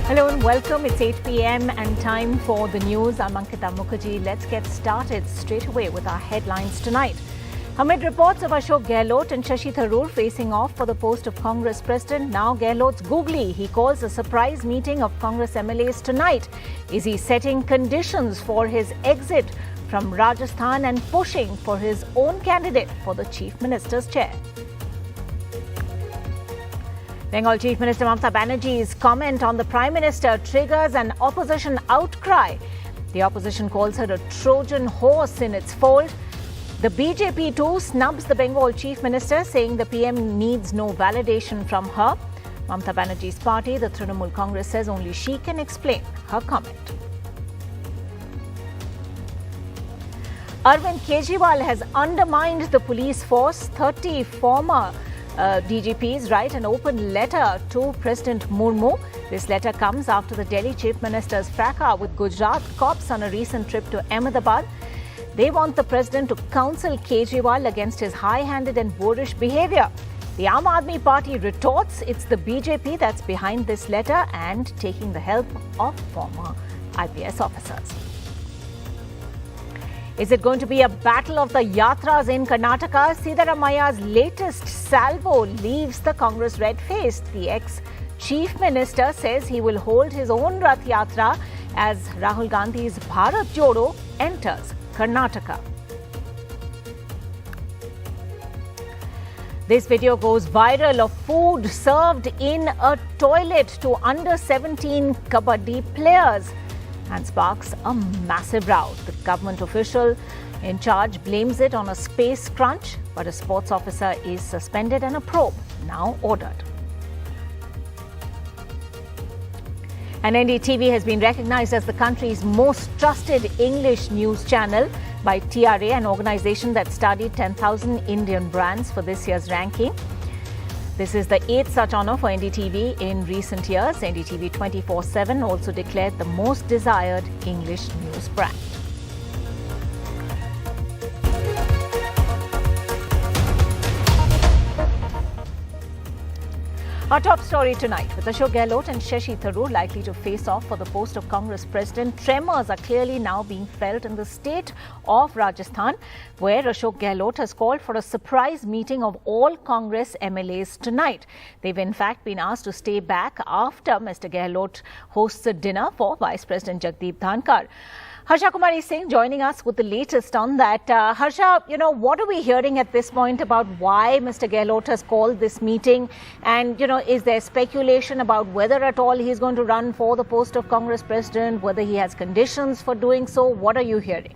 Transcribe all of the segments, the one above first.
Hello and welcome. It's 8 p.m. and time for the news. I'm Ankita Mukherjee. Let's get started straight away with our headlines tonight. Amid reports of Ashok Gehlot and Shashi Tharoor facing off for the post of Congress President, now Gehlot's googly. He calls a surprise meeting of Congress MLAs tonight. Is he setting conditions for his exit from Rajasthan and pushing for his own candidate for the Chief Minister's chair? Bengal Chief Minister Mamata Banerjee's comment on the Prime Minister triggers an opposition outcry. The opposition calls her a Trojan horse in its fold. The BJP too snubs the Bengal Chief Minister, saying the PM needs no validation from her. Mamata Banerjee's party, the Trinamool Congress, says only she can explain her comment. Arvind Kejriwal has undermined the police force. 30 former DGPs write an open letter to President Murmu. This letter comes after the Delhi Chief Minister's fracas with Gujarat cops on a recent trip to Ahmedabad. They want the President to counsel Kejriwal against his high-handed and boorish behaviour. The Aam Aadmi Party retorts it's the BJP that's behind this letter and taking the help of former IPS officers. Is it going to be a battle of the yatras in Karnataka? Siddaramaia's latest salvo leaves the Congress red-faced. The ex-Chief Minister says he will hold his own Rath Yatra as Rahul Gandhis Bharat Jodo enters Karnataka. This video goes viral of food served in a toilet to under-17 Kabaddi players and sparks a massive row. The government official in charge blames it on a space crunch, but a sports officer is suspended and a probe now ordered. And NDTV has been recognized as the country's most trusted English news channel by TRA, an organization that studied 10,000 Indian brands for this year's ranking. This is the 8th such honor for NDTV in recent years. NDTV 24/7 also declared the most desired English news brand. Our top story tonight, with Ashok Gehlot and Shashi Tharoor likely to face off for the post of Congress President, tremors are clearly now being felt in the state of Rajasthan, where Ashok Gehlot has called for a surprise meeting of all Congress MLAs tonight. They've in fact been asked to stay back after Mr Gehlot hosts a dinner for Vice President Jagdeep Dhankhar. Harsha Kumari Singh joining us with the latest on that. Harsha, what are we hearing at this point about why Mr Gehlot has called this meeting? And, is there speculation about whether at all he's going to run for the post of Congress President, whether he has conditions for doing so? What are you hearing?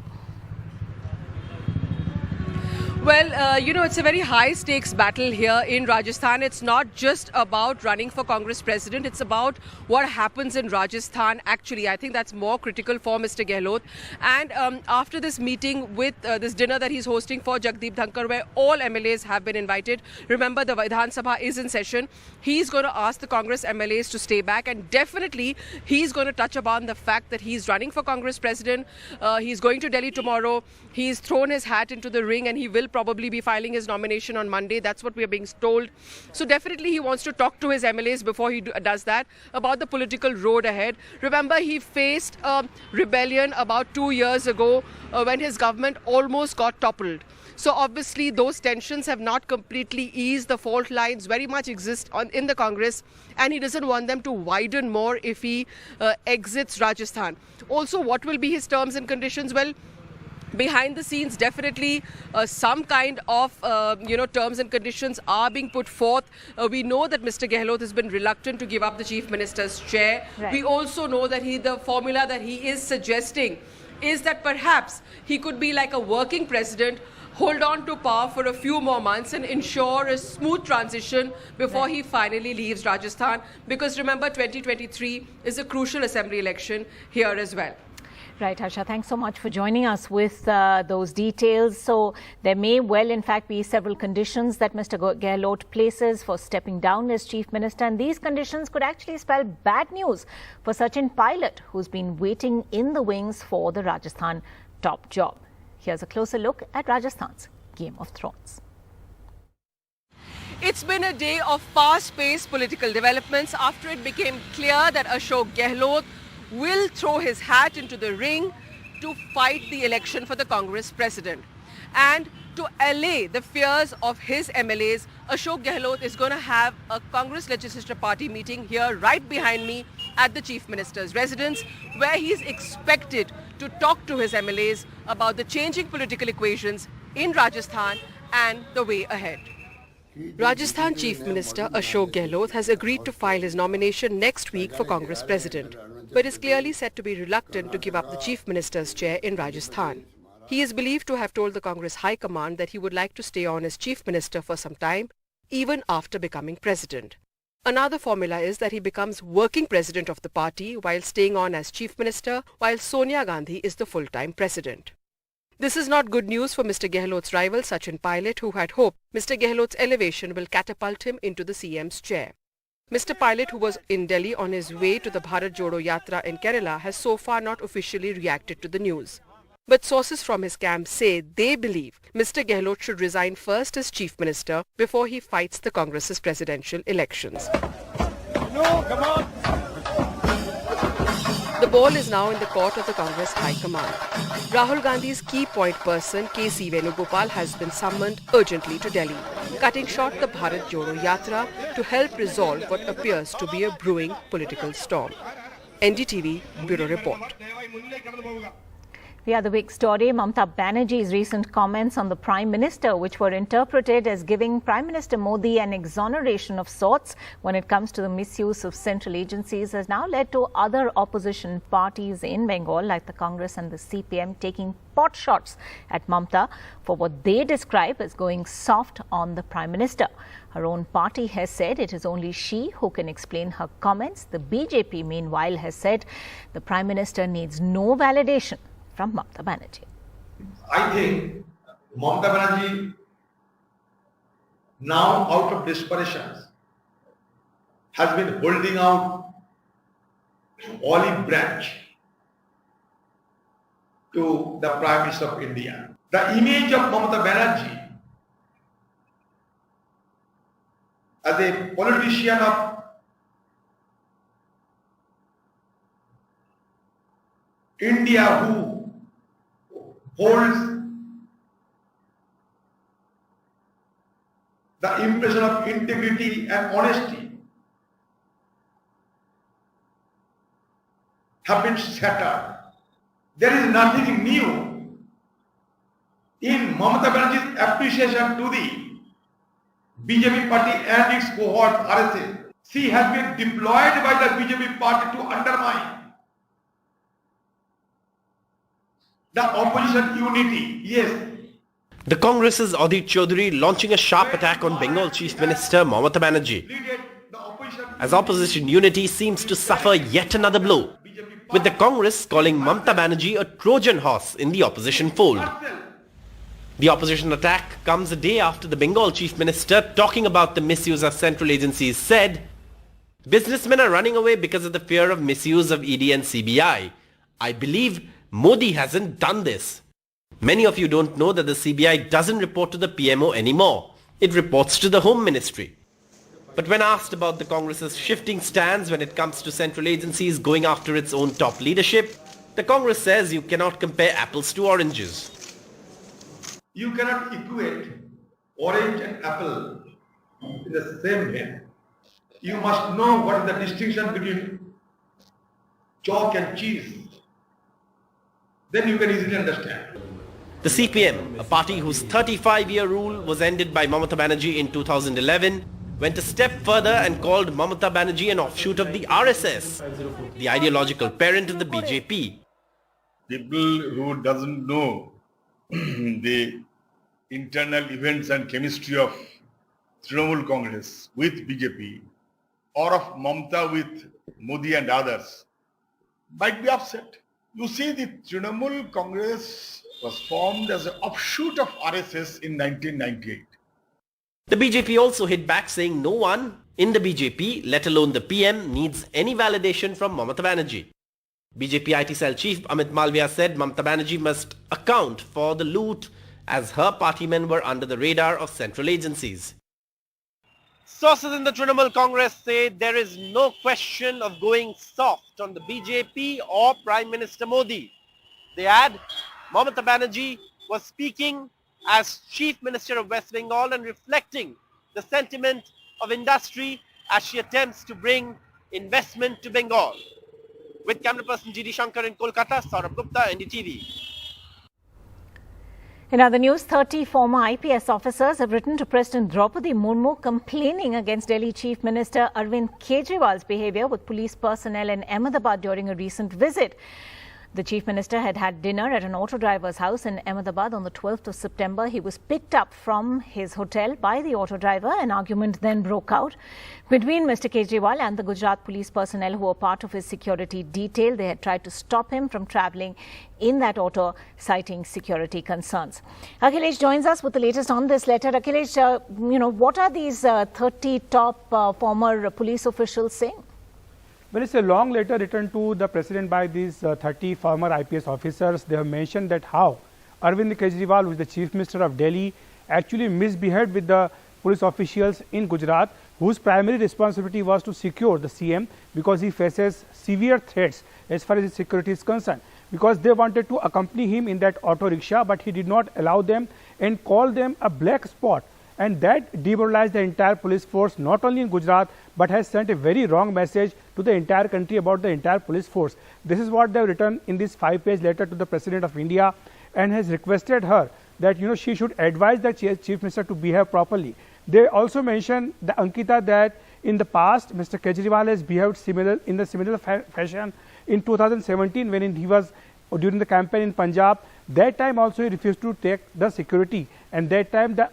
Well, it's a very high-stakes battle here in Rajasthan. It's not just about running for Congress President. It's about what happens in Rajasthan, actually. I think that's more critical for Mr Gehlot. And after this meeting with this dinner that he's hosting for Jagdeep Dhankhar, where all MLAs have been invited, remember the Vidhan Sabha is in session, he's going to ask the Congress MLAs to stay back. And definitely, he's going to touch upon the fact that he's running for Congress President. He's going to Delhi tomorrow. He's thrown his hat into the ring and he will probably be filing his nomination on Monday. That's what we are being told. So definitely he wants to talk to his MLAs before he does that about the political road ahead. Remember, he faced a rebellion about 2 years ago when his government almost got toppled. So obviously those tensions have not completely eased. The fault lines very much exist in the Congress, and he doesn't want them to widen more if he exits Rajasthan. Also, what will be his terms and conditions? Well, behind the scenes, definitely some kind of, terms and conditions are being put forth. We know that Mr Gehlot has been reluctant to give up the Chief Minister's chair. Right. We also know that the formula that he is suggesting is that perhaps he could be like a working president, hold on to power for a few more months and ensure a smooth transition before he finally leaves Rajasthan. Because remember, 2023 is a crucial assembly election here as well. Right, Harsha, thanks so much for joining us with those details. So there may well, in fact, be several conditions that Mr Gehlot places for stepping down as Chief Minister. And these conditions could actually spell bad news for Sachin Pilot, who's been waiting in the wings for the Rajasthan top job. Here's a closer look at Rajasthan's Game of Thrones. It's been a day of fast-paced political developments after it became clear that Ashok Gehlot will throw his hat into the ring to fight the election for the Congress president. And to allay the fears of his MLAs, Ashok Gehlot is going to have a Congress Legislature Party meeting here right behind me at the Chief Minister's residence, where he is expected to talk to his MLAs about the changing political equations in Rajasthan and the way ahead. Rajasthan Chief Minister Ashok Gehlot has agreed to file his nomination next week for Congress President, but is clearly said to be reluctant to give up the Chief Minister's chair in Rajasthan. He is believed to have told the Congress High Command that he would like to stay on as Chief Minister for some time, even after becoming President. Another formula is that he becomes working President of the party while staying on as Chief Minister, while Sonia Gandhi is the full-time President. This is not good news for Mr Gehlot's rival Sachin Pilot, who had hoped Mr Gehlot's elevation will catapult him into the CM's chair. Mr Pilot, who was in Delhi on his way to the Bharat Jodo Yatra in Kerala, has so far not officially reacted to the news. But sources from his camp say they believe Mr Gehlot should resign first as Chief Minister before he fights the Congress's presidential elections. No, come on. The ball is now in the court of the Congress High Command. Rahul Gandhi's key point person KC Venugopal has been summoned urgently to Delhi, cutting short the Bharat Jodo Yatra to help resolve what appears to be a brewing political storm. NDTV Bureau Report. The other big story, Mamata Banerjee's recent comments on the Prime Minister, which were interpreted as giving Prime Minister Modi an exoneration of sorts when it comes to the misuse of central agencies, has now led to other opposition parties in Bengal, like the Congress and the CPM, taking pot shots at Mamata for what they describe as going soft on the Prime Minister. Her own party has said it is only she who can explain her comments. The BJP, meanwhile, has said the Prime Minister needs no validation from Mamata Banerjee. I think Mamata Banerjee, now out of desperation, has been holding out olive branch to the Prime Minister of India. The image of Mamata Banerjee as a politician of India who holds the impression of integrity and honesty have been shattered. There is nothing new in Mamata Banerjee's appreciation to the BJP party and its cohort RSS. She has been deployed by the BJP party to undermine the opposition unity. Yes. The Congress's Adit Chaudhary launching a sharp attack on Bengal Chief Minister Mamata Banerjee, as opposition unity seems to suffer yet another blow, with the Congress calling Mamata Banerjee a Trojan horse in the opposition fold. The opposition attack comes a day after the Bengal Chief Minister, talking about the misuse of central agencies, said, "Businessmen are running away because of the fear of misuse of ED and CBI. I believe Modi hasn't done this." Many of you don't know that the CBI doesn't report to the PMO anymore. It reports to the Home Ministry. But when asked about the Congress's shifting stance when it comes to central agencies going after its own top leadership, the Congress says you cannot compare apples to oranges. You cannot equate orange and apple in the same way. You must know what is the distinction between chalk and cheese. Then you can easily understand. The CPM, a party whose 35-year rule was ended by Mamata Banerjee in 2011, went a step further and called Mamata Banerjee an offshoot of the RSS, the ideological parent of the BJP. People who doesn't know the internal events and chemistry of Trinamool Congress with BJP or of Mamata with Modi and others might be upset. You see, the Trinamool Congress was formed as an offshoot of RSS in 1998. The BJP also hit back, saying no one in the BJP, let alone the PM, needs any validation from Mamata Banerjee. BJP IT cell chief Amit Malviya said Mamata Banerjee must account for the loot as her party men were under the radar of central agencies. Sources in the Trinamool Congress say there is no question of going soft on the BJP or Prime Minister Modi. They add, Mamata Banerjee was speaking as Chief Minister of West Bengal and reflecting the sentiment of industry as she attempts to bring investment to Bengal. With camera person G.D. Shankar in Kolkata, Saurabh Gupta, NDTV. In other news, 30 former IPS officers have written to President Draupadi Murmu complaining against Delhi Chief Minister Arvind Kejriwal's behaviour with police personnel in Ahmedabad during a recent visit. The Chief Minister had had dinner at an auto driver's house in Ahmedabad on the 12th of September. He was picked up from his hotel by the auto driver. An argument then broke out between Mr Kejriwal and the Gujarat police personnel who were part of his security detail. They had tried to stop him from travelling in that auto, citing security concerns. Akhilesh joins us with the latest on this letter. Akhilesh, what are these 30 top former police officials saying? Well, it's a long letter written to the president by these 30 former IPS officers. They have mentioned that how Arvind Kejriwal, who is the Chief Minister of Delhi, actually misbehaved with the police officials in Gujarat, whose primary responsibility was to secure the CM because he faces severe threats as far as his security is concerned. Because they wanted to accompany him in that auto rickshaw, but he did not allow them and called them a black spot. And that demoralized the entire police force, not only in Gujarat, but has sent a very wrong message to the entire country about the entire police force. This is what they have written in this 5-page letter to the President of India, and has requested her that she should advise the Chief Minister to behave properly. They also mentioned, the Ankita, that in the past Mr Kejriwal has behaved in a similar fashion in 2017 when he was during the campaign in Punjab. That time also he refused to take the security, and that time the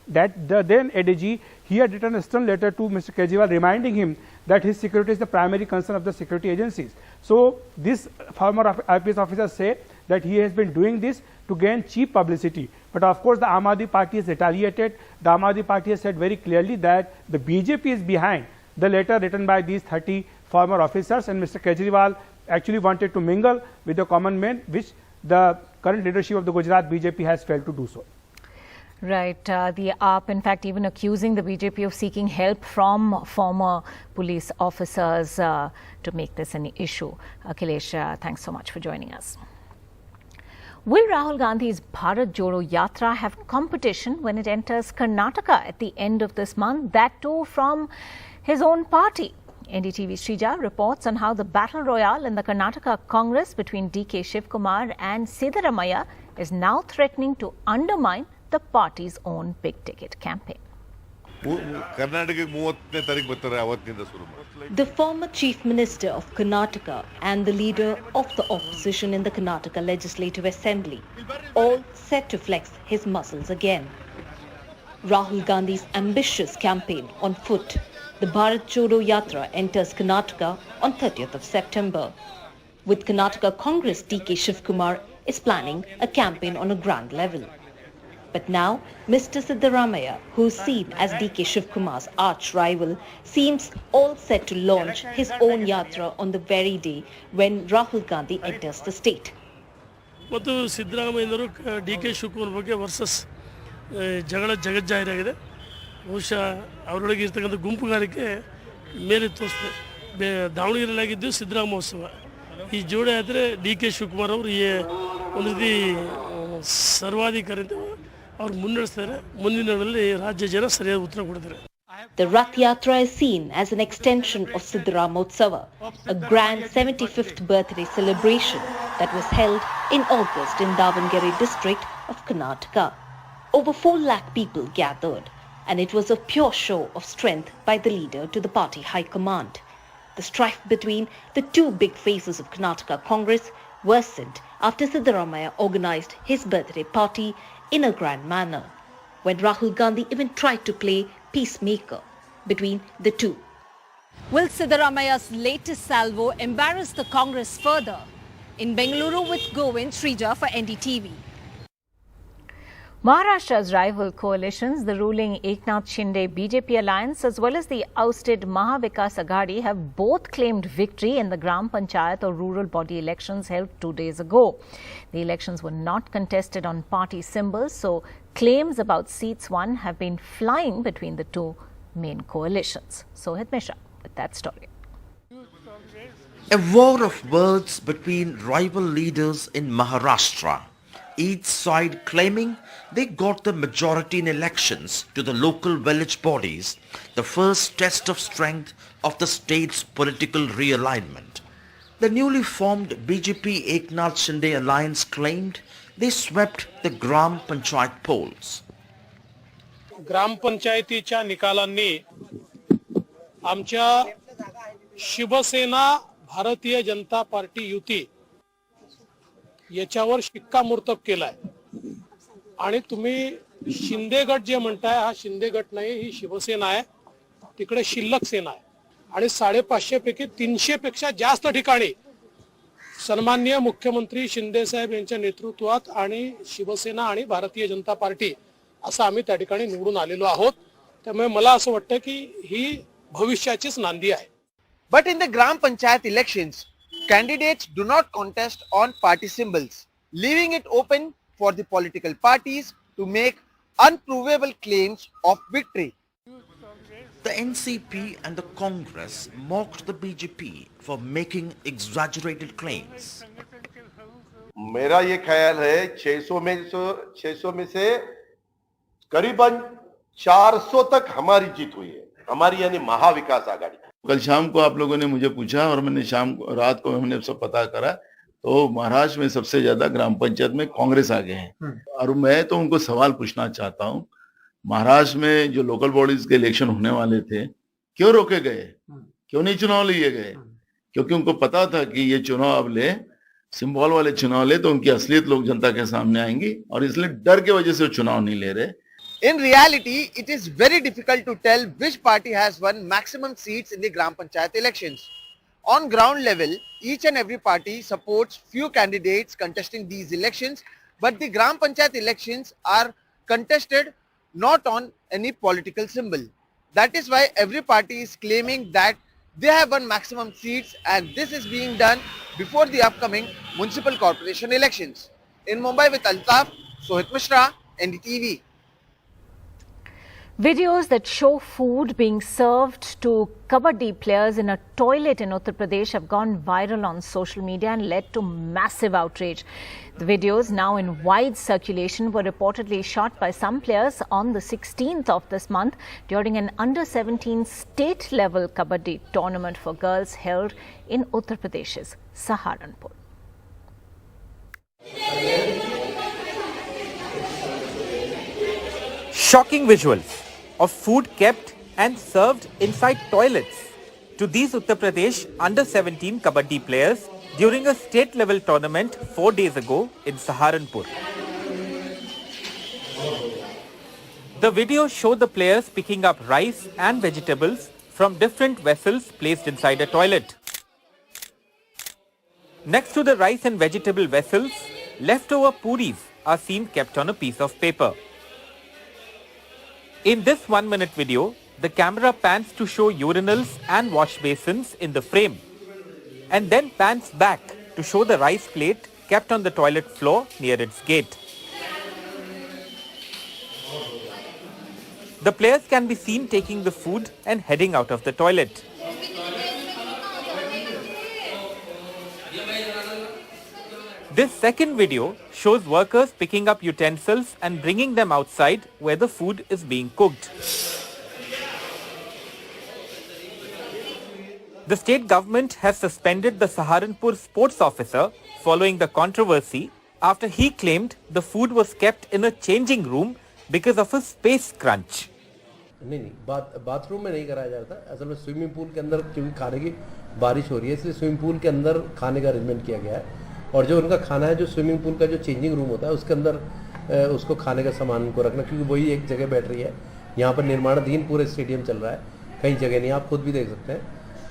then ADG, he had written a stern letter to Mr Kejriwal reminding him that his security is the primary concern of the security agencies. So this former IPS officers say that he has been doing this to gain cheap publicity. But of course the Aam Aadmi Party has retaliated. The Aam Aadmi Party has said very clearly that the BJP is behind the letter written by these 30 former officers, and Mr Kejriwal actually wanted to mingle with the common man, which the current leadership of the Gujarat BJP has failed to do so. Right. The AAP, in fact, even accusing the BJP of seeking help from former police officers to make this an issue. Akhilesh, thanks so much for joining us. Will Rahul Gandhi's Bharat Jodo Yatra have competition when it enters Karnataka at the end of this month? That too from his own party. NDTV Srija reports on how the battle royale in the Karnataka Congress between DK Shivkumar and Siddaramaiah is now threatening to undermine the party's own big-ticket campaign. The former Chief Minister of Karnataka and the leader of the opposition in the Karnataka Legislative Assembly, all set to flex his muscles again. Rahul Gandhi's ambitious campaign on foot, the Bharat Jodo Yatra, enters Karnataka on 30th of September. With Karnataka Congress, DK Shivkumar is planning a campaign on a grand level. But now, Mr Siddaramaiah, who is seen as DK Shivkumar's arch-rival, seems all set to launch his own yatra on the very day when Rahul Gandhi enters the state. Siddaramaiah DK Shivkumar ಬಗ್ಗೆ versus ಜಗಳ ಜಗಜ್ಜಾಹಿರಾಗಿದೆ. ಬಹುಶಃ ಅವರೊಳಗೆ ಇರ್ತಕ್ಕಂಥ ಗುಂಪುಗಾರಿಕೆ ಮೇಲೆ ತೋರಿಸ್ತದೆ. ದಾವಣಗೆರೆಯಲ್ಲಾಗಿದ್ದು ಸಿದ್ದರಾಮ ಮಹೋತ್ಸವ. ಈ ಜೋಡಿ ಆದರೆ DK ಶಿವಕುಮಾರ್ ಅವರು ಒಂದು ರೀತಿ ಸರ್ವಾಧಿಕಾರಿ ಅವರು ಮುನ್ನಡೆಸ್ತಾರೆ. ಮುಂದಿನ ದಿನಗಳಲ್ಲಿ ರಾಜ್ಯ ಜನ ಸರಿಯಾದ ಉತ್ತರ ಕೊಡ್ತಾರೆ. The Rath Yatra is seen as an extension of Siddharamotsava, a grand 75th birthday celebration that was held in August in Davangere district of Karnataka. Over 4 lakh people gathered, and it was a pure show of strength by the leader to the party high command. The strife between the two big faces of Karnataka Congress worsened after Siddaramaiah organized his birthday party in a grand manner, when Rahul Gandhi even tried to play peacemaker between the two. Will Siddaramaiah's latest salvo embarrass the Congress further? In Bengaluru with Govind, Srija for NDTV. Maharashtra's rival coalitions, the ruling Eknath Shinde BJP alliance as well as the ousted Mahavikas Aghadi, have both claimed victory in the Gram Panchayat or rural body elections held 2 days ago. The elections were not contested on party symbols, so claims about seats won have been flying between the two main coalitions. Sohit Mishra with that story. A war of words between rival leaders in Maharashtra, each side claiming they got the majority in elections to the local village bodies, the first test of strength of the state's political realignment. The newly formed BJP Eknath Shinde alliance claimed they swept the Gram Panchayat polls. ग्रामपंचायतीच्या निकालांनी आमच्या Shiv Sena Bharatiya Janata party युती याच्यावर शिक्कामोर्तब केलाय आणि तुम्ही शिंदे गट जे म्हणताय हा शिंदे गट नाही ही शिवसेना आहे तिकडे शिल्लक सेना आहे आणि 550 पैकी 300 पेक्षा जास्त ठिकाणी सन्माननीय मुख्यमंत्री शिंदे साहेब यांच्या नेतृत्वात आणि शिवसेना आणि भारतीय जनता पार्टी असं आम्ही त्या ठिकाणी निवडून आलेलो आहोत त्यामुळे मला असं वाटतं की ही भविष्याचीच नांदी आहे. But in the Gram Panchayat elections, candidates do not contest on party symbols, leaving it open for the political parties to make unprovable claims of victory. The NCP and the Congress mocked the BJP for making exaggerated claims. मेरा ये ख्याल है 600 में से करीबन 400 तक हमारी जीत हुई है, हमारी यानी महाविकास आघाड़ी. कल शाम को आप लोगों ने मुझे पूछा और मैंने रात को हमने सब पता करा तो महाराष्ट्र में सबसे ज्यादा ग्राम पंचायत में कांग्रेस आगे हैं. और मैं तो उनको सवाल पूछना चाहता हूं, महाराष्ट्र में जो लोकल बॉडीज के इलेक्शन होने वाले थे क्यों रोके गए, क्यों नहीं चुनाव लिए गए? क्योंकि उनको पता था कि ये चुनाव अब ले, सिंबल वाले चुनाव ले तो उनकी असलियत लोग जनता के सामने आएंगी और इसलिए डर की वजह से वो चुनाव नहीं ले रहे. In reality, it is very difficult to tell which party has won maximum seats in the Gram Panchayat elections. On ground level, each and every party supports few candidates contesting these elections, but the Gram Panchayat elections are contested not on any political symbol. That is why every party is claiming that they have won maximum seats and this is being done before the upcoming municipal corporation elections. In Mumbai with Altaf, Sohit Mishra, NDTV. Videos that show food being served to Kabaddi players in a toilet in Uttar Pradesh have gone viral on social media and led to massive outrage. The videos, now in wide circulation, were reportedly shot by some players on the 16th of this month during an under-17 state-level Kabaddi tournament for girls held in Uttar Pradesh's Saharanpur. Shocking visuals of food kept and served inside toilets to these Uttar Pradesh under-17 Kabaddi players during a state-level tournament 4 days ago in Saharanpur. The videos show the players picking up rice and vegetables from different vessels placed inside a toilet. Next to the rice and vegetable vessels, leftover puris are seen kept on a piece of paper. In this 1-minute video, the camera pans to show urinals and wash basins in the frame and then pans back to show the rice plate kept on the toilet floor near its gate. The players can be seen taking the food and heading out of the toilet. This second video shows workers picking up utensils and bringing them outside where the food is being cooked. The state government has suspended the Saharanpur sports officer following the controversy after he claimed the food was kept in a changing room because of a space crunch. नहीं bathroom में नहीं कराया जाता, असल में swimming pool के अंदर क्योंकि खाने की बारिश हो रही है इसलिए स्विमिंग पूल के अंदर खाने का अरेंजमेंट किया गया है और जो उनका खाना है जो स्विमिंग पूल का जो चेंजिंग रूम होता है उसके अंदर उसको खाने का सामान को रखना क्योंकि वही एक जगह बैठ रही है. यहाँ पर निर्माणाधीन पूरे स्टेडियम चल रहा है, कई जगह नहीं, आप खुद भी देख सकते हैं,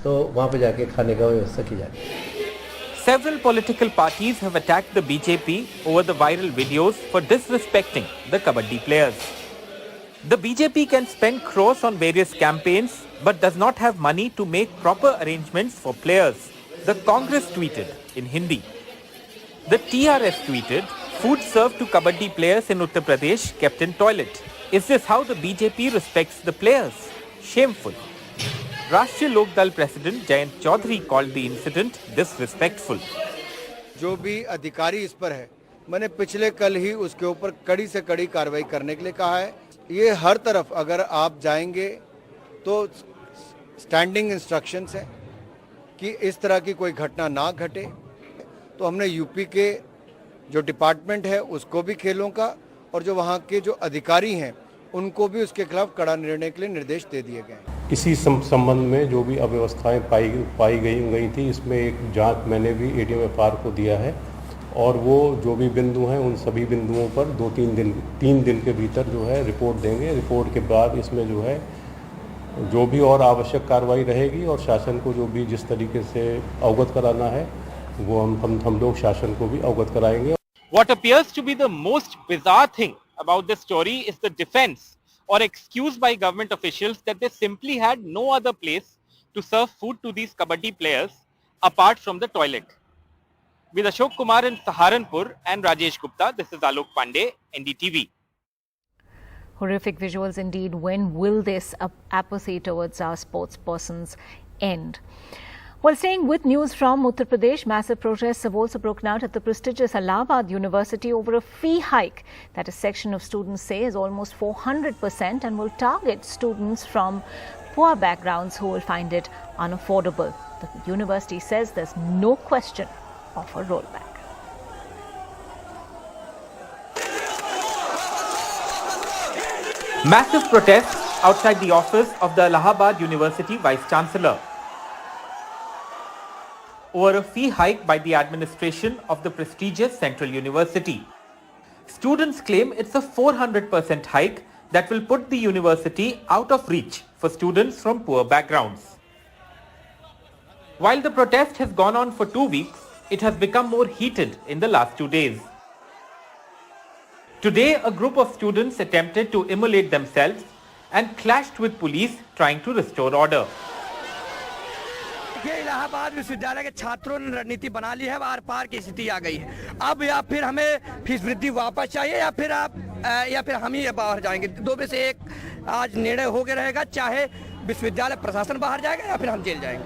तो वहाँ पे जाके खाने का व्यवस्था की जाती है. Several political parties have attacked the BJP over the viral videos for disrespecting the Kabaddi players. The BJP can spend crores on various campaigns but does not have money to make proper arrangements for players, the Congress tweeted in Hindi. The TRS tweeted, food served to Kabaddi players in Uttar Pradesh kept in toilet. Is this how the BJP respects the players? shameful. Rashtriya Lok Dal President Jayant Chaudhary called the incident disrespectful. जो भी अधिकारी इस पर है, मैंने पिछले कल ही उसके ऊपर कड़ी से कड़ी कार्रवाई करने के लिए कहा है। ये हर तरफ अगर आप जाएंगे तो स्टैंडिंग इंस्ट्रक्शंस है कि इस तरह की कोई घटना ना घटे। तो हमने यूपी के जो डिपार्टमेंट है उसको भी खेलों का और जो वहाँ के जो अधिकारी हैं उनको भी उसके खिलाफ कड़ा निर्णय के लिए निर्देश दे दिए गए। इसी संबंध में जो भी अव्यवस्थाएं पाई गई थी, इसमें एक जांच मैंने भी ADM-FR को दिया है और वो जो भी बिंदु हैं उन सभी बिंदुओं पर 3 दिन के भीतर जो है रिपोर्ट देंगे। रिपोर्ट के बाद इसमें जो है जो भी और आवश्यक कार्रवाई रहेगी और शासन को जो भी जिस तरीके से अवगत कराना है वो हम लोग शासन को भी अवगत कराएंगे। What appears to be the most bizarre thing about this story is the defense or excuse by government officials that they simply had no other place to serve food to these Kabaddi players apart from the toilet. With Ashok Kumar in Saharanpur and Rajesh Gupta, this is Alok Pandey, NDTV. Horrific visuals indeed. When will this apathy towards our sports persons end? Well, staying with news from Uttar Pradesh, massive protests have also broken out at the prestigious Allahabad University over a fee hike that a section of students say is almost 400% and will target students from poor backgrounds who will find it unaffordable. The university says there's no question of a rollback. Massive protests outside the office of the Allahabad University Vice Chancellor over a fee hike by the administration of the prestigious Central University. Students claim it's a 400% hike that will put the university out of reach for students from poor backgrounds. While the protest has gone on for 2 weeks, it has become more heated in the last 2 days. Today, a group of students attempted to immolate themselves and clashed with police trying to restore order. Allahabad विश्वविद्यालय के छात्रों ने रणनीति बना ली है, are पार की स्थिति आ गई है। अब या फिर हमें फीस वृद्धि वापस चाहिए या फिर हम ही बाहर जाएंगे। दो में से एक आज निर्णय हो गया रहेगा, चाहे विश्वविद्यालय प्रशासन बाहर जाएगा या फिर हम जेल जाएंगे।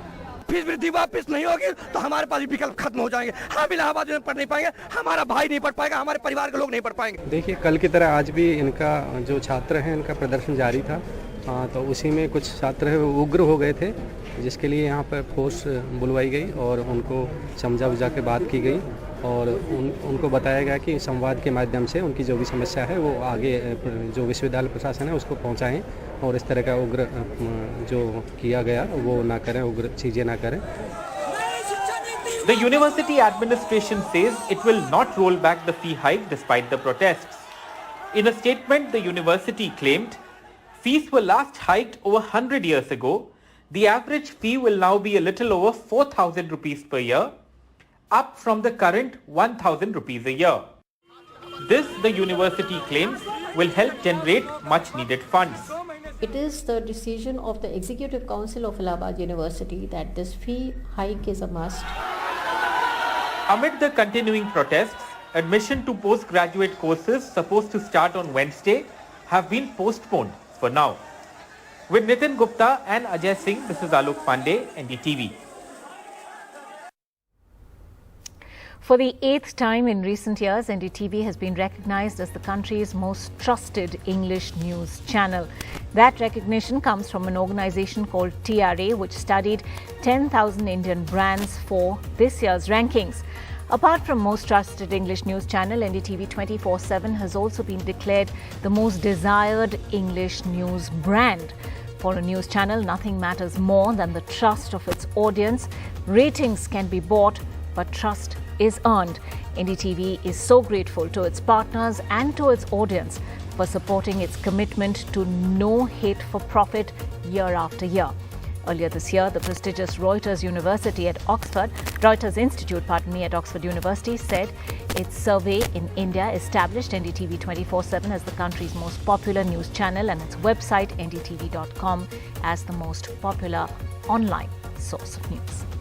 फीस वृद्धि वापस नहीं होगी तो हमारे पास विकल्प खत्म हो जाएंगे। हम इलाहाबाद में पढ़ नहीं पाएंगे, हमारा भाई नहीं पढ़ पाएगा, हमारे परिवार के लोग नहीं पढ़ पाएंगे। देखिए, कल की तरह आज भी इनका जो छात्र हैं इनका प्रदर्शन जारी था। तो उसी में कुछ छात्र उग्र हो गए थे, जिसके लिए यहाँ पर फोर्स बुलवाई गई और उनको समझा बुझा के बात की गई और उनको बताया गया कि संवाद के माध्यम से उनकी जो भी समस्या है वो आगे जो विश्वविद्यालय प्रशासन है उसको पहुँचाएँ और इस तरह का उग्र जो किया गया वो ना करें, उग्र चीज़ें ना करें। The university administration says it will not roll back the fee hike despite the protests. In a statement, the university claimed fees were last hiked over 100 years ago. The average fee will now be a little over 4,000 rupees per year, up from the current 1,000 rupees a year. This, the university claims, will help generate much needed funds. It is the decision of the Executive Council of Allahabad University that this fee hike is a must. Amid the continuing protests, admission to postgraduate courses supposed to start on Wednesday have been postponed for now. With Nitin Gupta and Ajay Singh, this is Alok Pandey, NDTV. For the 8th time in recent years, NDTV has been recognized as the country's most trusted English news channel. That recognition comes from an organization called TRA, which studied 10,000 Indian brands for this year's rankings. Apart from most trusted English news channel, NDTV 24/7 has also been declared the most desired English news brand. For a news channel, nothing matters more than the trust of its audience. Ratings can be bought, but trust is earned. NDTV is so grateful to its partners and to its audience for supporting its commitment to no hate for profit year after year. Earlier this year, the prestigious Reuters Institute at Oxford University said its survey in India established NDTV 24/7 as the country's most popular news channel and its website ndtv.com as the most popular online source of news.